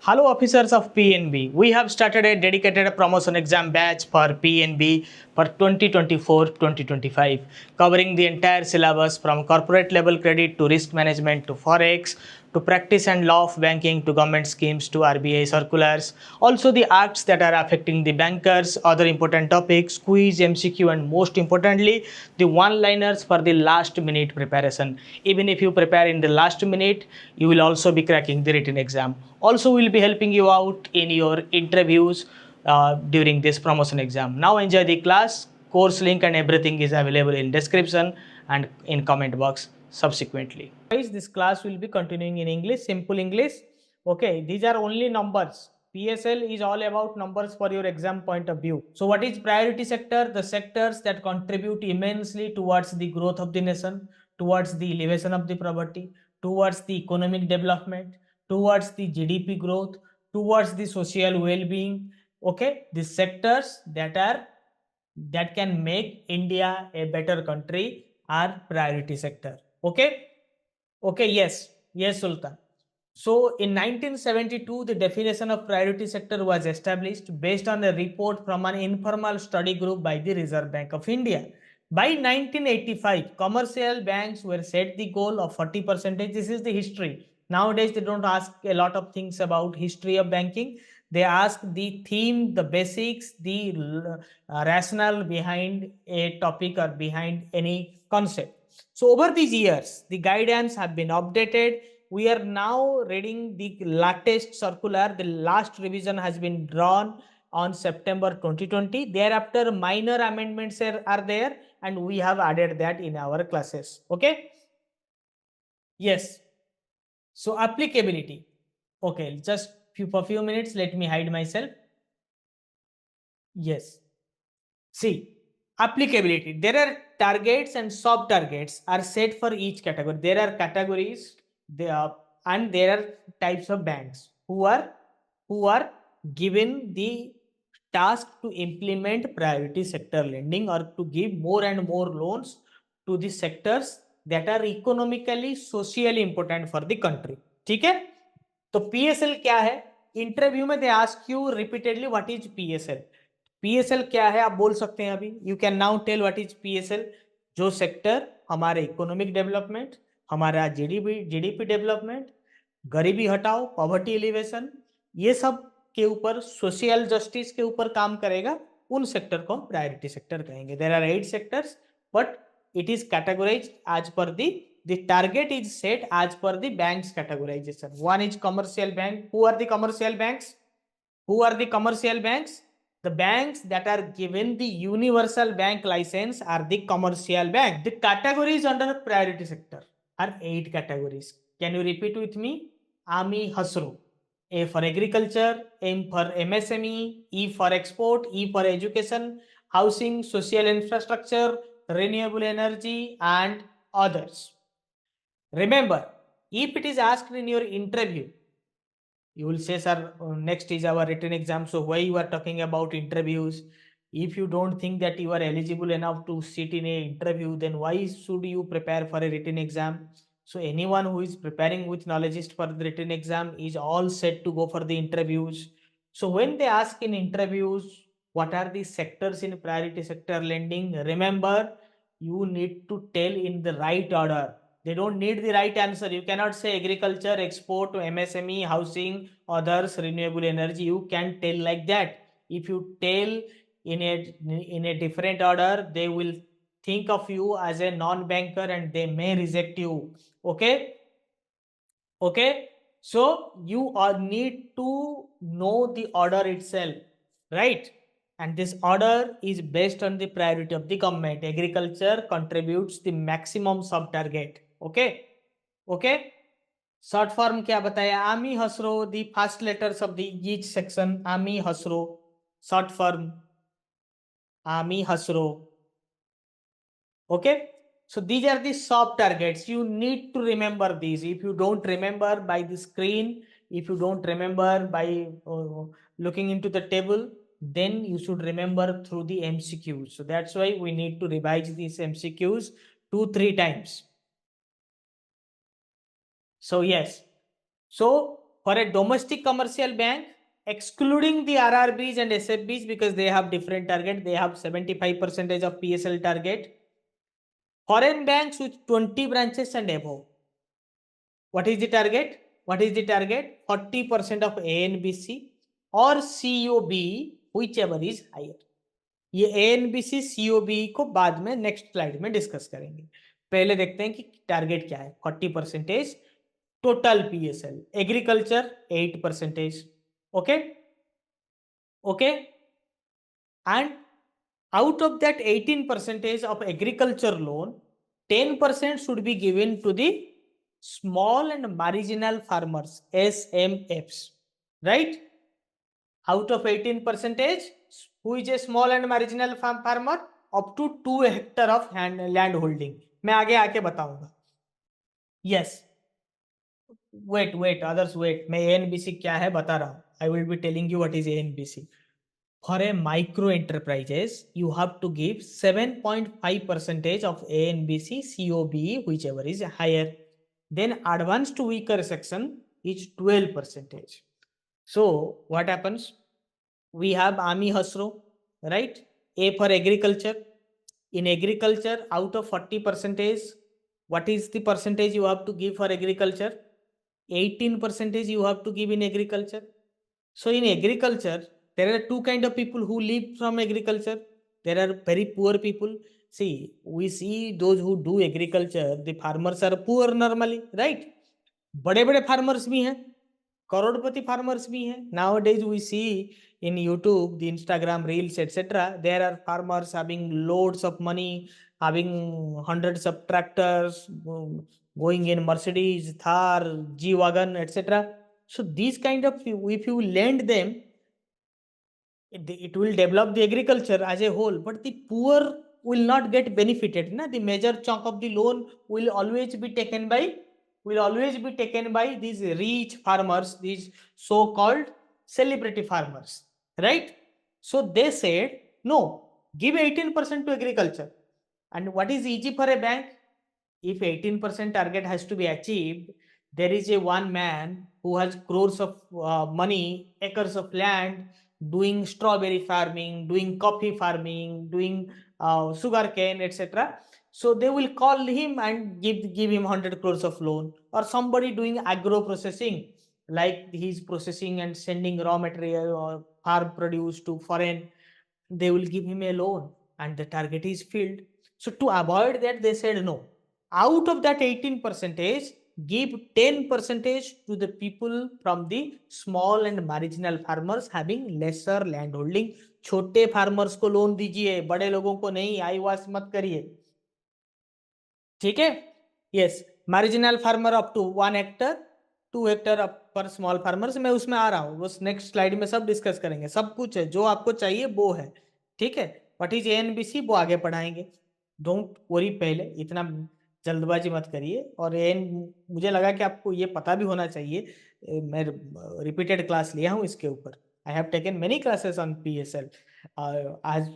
Hello officers of PNB. We have started a dedicated promotion exam batch for PNB for 2024-2025, covering the entire syllabus from corporate level credit to risk management to forex to practice and law of banking to government schemes to RBI circulars. Also the acts that are affecting the bankers, other important topics, quiz, MCQ, and most importantly, the one-liners for the last minute preparation. Even if you prepare in the last minute, you will also be cracking the written exam. Also, we will be helping you out in your interviews during this promotion exam. Now enjoy the class. Course link and everything is available in description and in comment box subsequently. Guys, this class will be continuing in English, simple English. Okay, these are only numbers. PSL is all about numbers for your exam point of view. So what is priority sector? The sectors that contribute immensely towards the growth of the nation, towards the elevation of the poverty, towards the economic development, towards the GDP growth, towards the social well-being. Okay, the sectors that can make India a better country are priority sector. Okay, yes, Sultan. So in 1972, the definition of priority sector was established based on a report from an informal study group by the Reserve Bank of India. By 1985, commercial banks were set the goal of 40%. This is the history. Nowadays, they don't ask a lot of things about history of banking. They ask the theme, the basics, the rationale behind a topic or behind any concept. So over these years, the guidance have been updated. We are now reading the latest circular. The last revision has been drawn on September 2020. Thereafter, minor amendments are there, and we have added that in our classes. Okay. Yes. So applicability. Okay, just for few minutes, let me hide myself. Yes. See, applicability. There are targets and sub targets are set for each category. There are categories and there are types of banks who are given the task to implement priority sector lending or to give more and more loans to the sectors that are economically socially important for the country. ठीक है? तो PSL क्या है? Interview में they ask you repeatedly what is PSL. PSL क्या है आप बोल सकते हैं अभी. You can now tell what is PSL. जो सेक्टर हमारे इकोनॉमिक डेवलपमेंट, हमारा जीडीपी डेवलपमेंट, गरीबी हटाओ, पॉवर्टी एलिवेशन, ये सब के ऊपर, सोशल जस्टिस के ऊपर काम करेगा, उन सेक्टर को हम प्रायोरिटी सेक्टर कहेंगे. There are 8 sectors but it is categorized as per the target is set as per the bank's categorization. One is commercial bank. Who are the commercial banks? Who are the commercial banks? The banks that are given the universal bank license are the commercial bank. The categories under priority sector are 8 categories. Can you repeat with me? AMI Hasro. A for agriculture, M for MSME, E for export, E for education, housing, social infrastructure, renewable energy, and others. Remember, if it is asked in your interview, you will say, sir, next is our written exam. So why you are talking about interviews? If you don't think that you are eligible enough to sit in a interview, then why should you prepare for a written exam? So anyone who is preparing with Knowledgist for the written exam is all set to go for the interviews. So when they ask in interviews, what are the sectors in priority sector lending? Remember, you need to tell in the right order. They don't need the right answer. You cannot say agriculture, export, MSME, housing, others, renewable energy. You can tell like that. If you tell in a different order, they will think of you as a non-banker and they may reject you. Okay. So you need to know the order itself, right? And this order is based on the priority of the government. Agriculture contributes the maximum sub target. Okay. Short form क्या बताया? AMI Hasro, the first letters of the each section. AMI Hasro, short form AMI Hasro. Okay. So these are the sub targets. You need to remember these. If you don't remember by the screen, if you don't remember by looking into the table, then you should remember through the MCQs. So that's why we need to revise these MCQs 2-3 times. So yes. So For a domestic commercial bank, excluding the RRBs and SFBs because they have different target, they have 75% of PSL target. Foreign banks with 20 branches and above. What is the target? What is the target? 40% of ANBC or COB, whichever is higher. ये ANBC COB को बाद में next slide में discuss करेंगे. पहले देखते हैं कि टारगेट क्या है. 40% total PSL. Agriculture 8%. Okay okay. And out of that 18% of agriculture loan, 10% should be given to the small and marginal farmers, SMFs, right? Out of 18%, who is a small and marginal farmer? Up to 2 hectare of land holding. मैं आगे आके बताऊंगा. Yes. Wait, others wait. मैं ANBC क्या है बता रहा हूँ. I will be telling you what is ANBC. For a micro enterprises, you have to give 7.5% of ANBC, COB, whichever is higher. Then advanced to weaker section is 12%. So what happens? We have Ami Hasro, right? A for agriculture. In agriculture, out of 40%, what is the percentage you have to give for agriculture? 18% you have to give in agriculture. So in agriculture, there are two kind of people who live from agriculture. There are very poor people. See, we see those who do agriculture, the farmers are poor normally, right? बड़े बड़े farmers भी हैं, करोड़पति farmers भी हैं. Nowadays we see in YouTube, the Instagram reels, etc. There are farmers having loads of money, having hundreds of tractors, going in Mercedes, Thar, G-Wagon, etc. So these kind of, if you lend them, it will develop the agriculture as a whole, but the poor will not get benefited. Na? The major chunk of the loan will always be taken by these rich farmers, these so-called celebrity farmers, right? So they said, no, give 18% to agriculture. And what is easy for a bank? If 18% target has to be achieved, there is a one man who has crores of money, acres of land, doing strawberry farming, doing coffee farming, doing sugar cane, etc. So they will call him and give him 100 crores of loan. Or somebody doing agro processing, like he's processing and sending raw material or farm produce to foreign, they will give him a loan and the target is filled. So to avoid that, they said no. Out of that 18%, give 10% to the people from the small and marginal farmers having lesser land holding. छोटे farmers को loan दीजिए, बड़े लोगों को नहीं. आई वास मत करिए, ठीक है? Yes, marginal farmer up to 1 hectare, 2 hectare पर स्मॉल फार्मर्स. मैं उसमें आ रहा हूँ, वो नेक्स्ट स्लाइड में सब डिस्कस करेंगे. सब कुछ है जो आपको चाहिए वो है, ठीक है? व्हाट इज एएनबीसी वो आगे पढ़ाएंगे. डोंट वरी, पहले इतना जल्दबाजी मत करिए. और एन मुझे लगा कि आपको ये पता भी होना चाहिए. मैं रिपीटेड क्लास लिया हूँ इसके ऊपर. I have taken many classes on PSL. As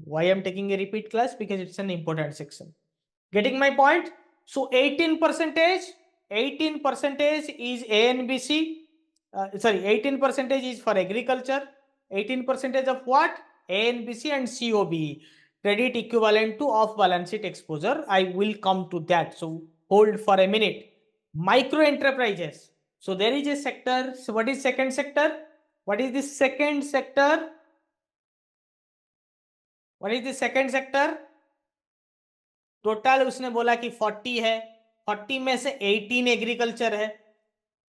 why I'm taking a repeat class? Because it's an important section. Getting my point? So 18% is ANBC. Sorry, 18% is for agriculture. 18% of what? ANBC and COBE. Credit equivalent to off-balance sheet exposure. I will come to that. So hold for a minute. Micro enterprises. So there is a sector. So what is second sector? What is the second sector? What is the second sector? Total उसने बोला कि 40 है. 40 में से 18 agriculture है.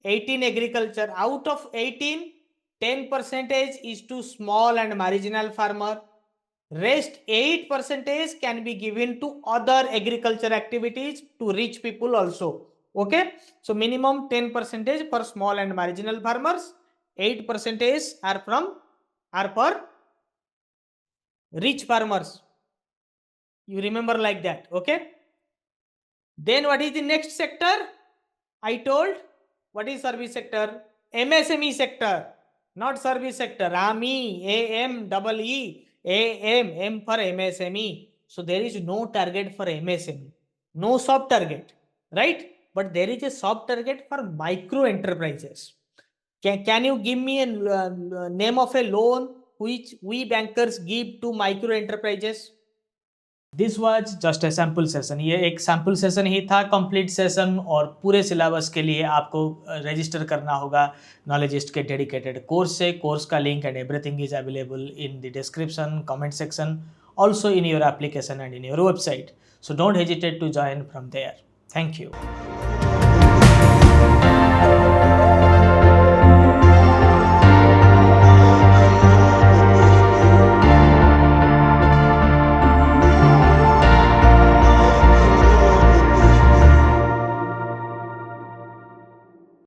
18 agriculture. Out of 18, 10% is to small and marginal farmer. Rest 8% can be given to other agriculture activities to rich people also. Okay, so minimum 10% for small and marginal farmers. 8% are for rich farmers. You remember like that. Okay, then what is the next sector? I told, what is service sector? MSME sector, not service sector. AME, AMEE, AM for MSME. So there is no target for MSME, no soft target, right? But there is a soft target for micro enterprises. Can you give me a name of a loan which we bankers give to micro enterprises? This was just a sample session. ये एक sample session ही था. Complete session और पूरे syllabus के लिए आपको register करना होगा नॉलेजिस्ट के डेडिकेटेड कोर्स से. कोर्स का link and everything is available in the description, comment section, also in your application and in your website. So don't hesitate to join from there. Thank you.